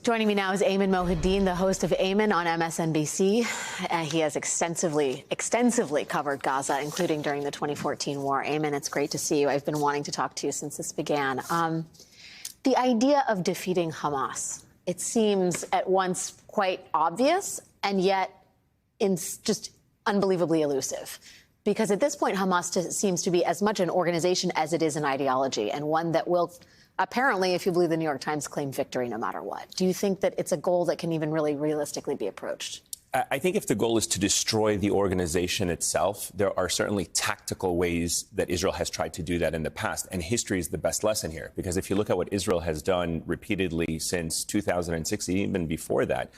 Joining me now is Ayman Mohyeldin, the host of Ayman on MSNBC. He has extensively covered Gaza, including during the 2014 war. Ayman, it's great to see you. I've been wanting to talk to you since this began. The idea of defeating Hamas, it seems at once quite obvious and yet just unbelievably elusive. Because at this point, Hamas seems to be as much an organization as it is an ideology, and one that will apparently, if you believe the New York Times, claim victory no matter what. Do you think that it's a goal that can even really realistically be approached? I think if the goal is to destroy the organization itself, there are certainly tactical ways that Israel has tried to do that in the past. And history is the best lesson here, because if you look at what Israel has done repeatedly since 2006, even before that,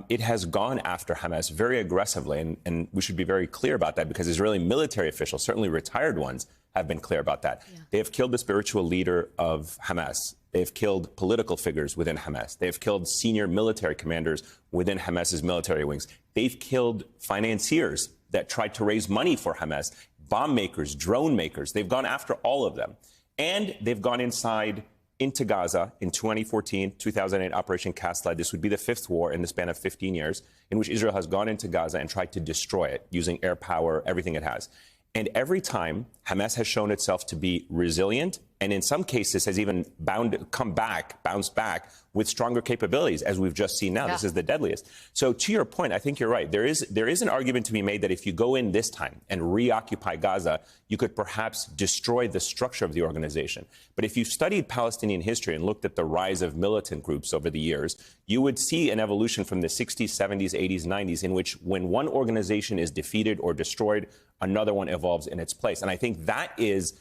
it has gone after Hamas very aggressively. And we should be very clear about that, because Israeli military officials, certainly retired ones, have been clear about that. Yeah. They have killed the spiritual leader of Hamas. They've killed political figures within Hamas. They've killed senior military commanders within Hamas's military wings. They've killed financiers that tried to raise money for Hamas, bomb makers, drone makers. They've gone after all of them. And they've gone into Gaza in 2014, 2008, Operation Cast Lead. This would be the fifth war in the span of 15 years in which Israel has gone into Gaza and tried to destroy it using air power, everything it has. And every time, Hamas has shown itself to be resilient, and in some cases has even bounced back with stronger capabilities, as we've just seen now. Yeah. This is the deadliest. So to your point, I think you're right. There is an argument to be made that if you go in this time and reoccupy Gaza, you could perhaps destroy the structure of the organization. But if you've studied Palestinian history and looked at the rise of militant groups over the years, you would see an evolution from the 60s, 70s, 80s, 90s, in which when one organization is defeated or destroyed, another one evolves in its place. And I think that is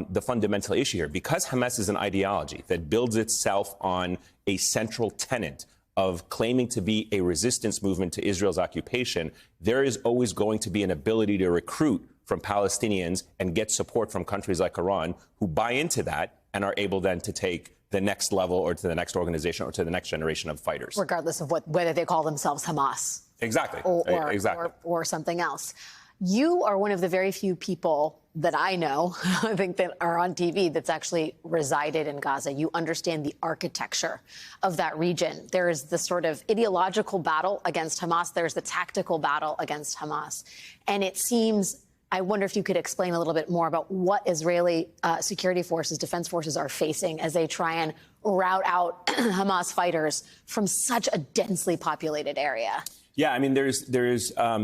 the fundamental issue here. Because Hamas is an ideology that builds itself on a central tenet of claiming to be a resistance movement to Israel's occupation, there is always going to be an ability to recruit from Palestinians and get support from countries like Iran who buy into that and are able then to take the next level or to the next organization or to the next generation of fighters. Regardless of whether they call themselves Hamas. Exactly. Or something else. You are one of the very few people that I know, I think, that are on TV that's actually resided in Gaza. You understand the architecture of that region. There is the sort of ideological battle against Hamas. There's the tactical battle against Hamas. And it seems, I wonder if you could explain a little bit more about what Israeli security forces, defense forces are facing as they try and rout out Hamas fighters from such a densely populated area. Yeah, I mean, there's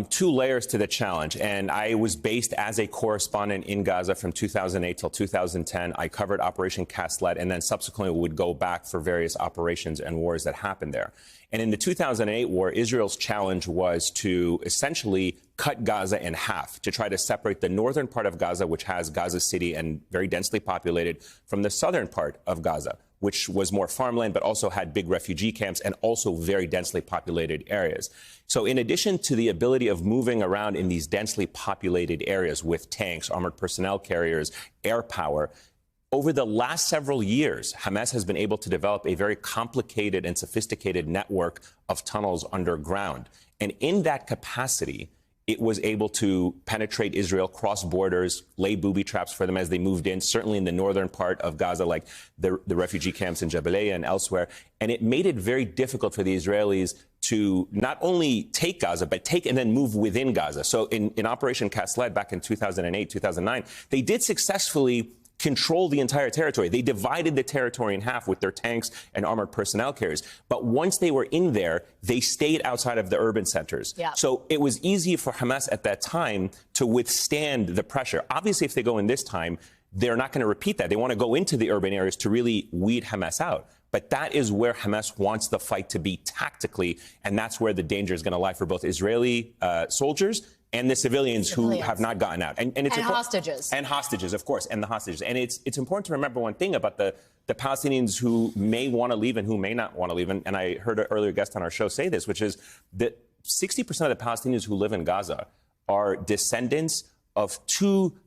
two layers to the challenge. And I was based as a correspondent in Gaza from 2008 till 2010. I covered Operation Cast Lead and then subsequently would go back for various operations and wars that happened there. And in the 2008 war, Israel's challenge was to essentially cut Gaza in half, to try to separate the northern part of Gaza, which has Gaza City and very densely populated, from the southern part of Gaza, which was more farmland, but also had big refugee camps and also very densely populated areas. So in addition to the ability of moving around in these densely populated areas with tanks, armored personnel carriers, air power, over the last several years, Hamas has been able to develop a very complicated and sophisticated network of tunnels underground. And in that capacity, it was able to penetrate Israel, cross borders, lay booby traps for them as they moved in, certainly in the northern part of Gaza, like the refugee camps in Jabalia and elsewhere. And it made it very difficult for the Israelis to not only take Gaza, but take and then move within Gaza. So in Operation Cast Lead back in 2008, 2009, they did successfully control the entire territory. They divided the territory in half with their tanks and armored personnel carriers. But once they were in there, they stayed outside of the urban centers. Yeah. So it was easy for Hamas at that time to withstand the pressure. Obviously, if they go in this time, they're not going to repeat that. They want to go into the urban areas to really weed Hamas out. But that is where Hamas wants the fight to be tactically, and that's where the danger is going to lie for both Israeli soldiers and the civilians who have not gotten out. And hostages. And hostages, of course, and the hostages. And it's important to remember one thing about the Palestinians who may want to leave and who may not want to leave. And I heard an earlier guest on our show say this, which is that 60% of the Palestinians who live in Gaza are descendants of two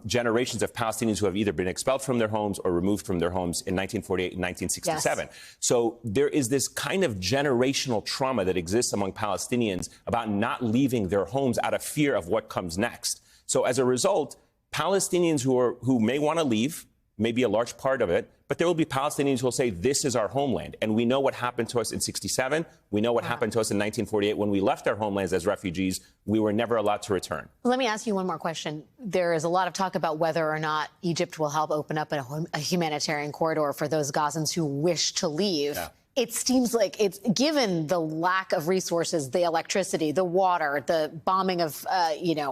generations of Palestinians who have either been expelled from their homes or removed from their homes in 1948 and 1967. Yes. So there is this kind of generational trauma that exists among Palestinians about not leaving their homes out of fear of what comes next. So as a result, Palestinians who may want to leave maybe a large part of it, but there will be Palestinians who will say, this is our homeland. And we know what happened to us in 67. We know what happened to us in 1948. When we left our homelands as refugees, we were never allowed to return. Let me ask you one more question. There is a lot of talk about whether or not Egypt will help open up a humanitarian corridor for those Gazans who wish to leave. Yeah. It seems like it's given the lack of resources, the electricity, the water, the bombing of,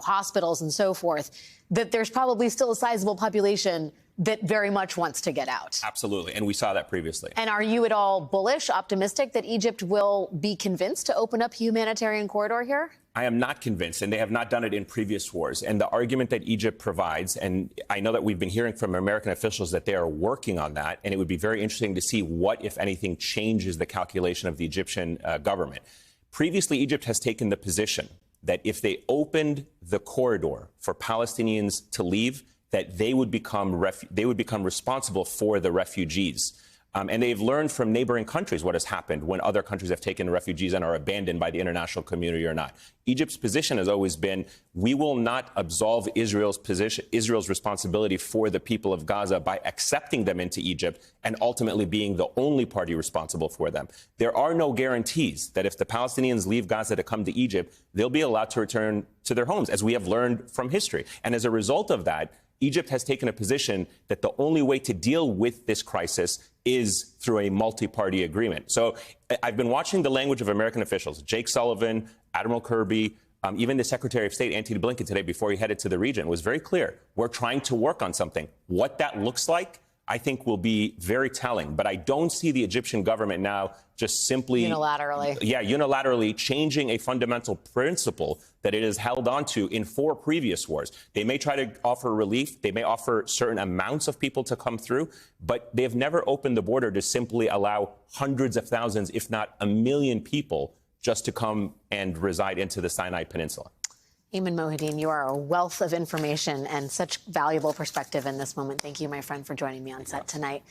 hospitals and so forth, that there's probably still a sizable population that very much wants to get out. Absolutely. And we saw that previously. And are you at all bullish, optimistic that Egypt will be convinced to open up a humanitarian corridor here? I am not convinced, and they have not done it in previous wars. And the argument that Egypt provides, and I know that we've been hearing from American officials that they are working on that, and it would be very interesting to see what, if anything, changes the calculation of the Egyptian government. Previously, Egypt has taken the position that if they opened the corridor for Palestinians to leave, that they would become responsible for the refugees. And they've learned from neighboring countries what has happened when other countries have taken refugees and are abandoned by the international community or not. Egypt's position has always been, we will not absolve Israel's responsibility for the people of Gaza by accepting them into Egypt and ultimately being the only party responsible for them. There are no guarantees that if the Palestinians leave Gaza to come to Egypt, they'll be allowed to return to their homes, as we have learned from history. And as a result of that, Egypt has taken a position that the only way to deal with this crisis is through a multi-party agreement. So I've been watching the language of American officials, Jake Sullivan, Admiral Kirby, even the Secretary of State, Antony Blinken, today before he headed to the region, was very clear. We're trying to work on something. What that looks like, I think, will be very telling. But I don't see the Egyptian government now just simply unilaterally changing a fundamental principle that it has held on to in 4 previous wars. They may try to offer relief. They may offer certain amounts of people to come through, but they have never opened the border to simply allow hundreds of thousands, if not 1 million people, just to come and reside into the Sinai Peninsula. Ayman Mohyeldin, you are a wealth of information and such valuable perspective in this moment. Thank you, my friend, for joining me on set tonight.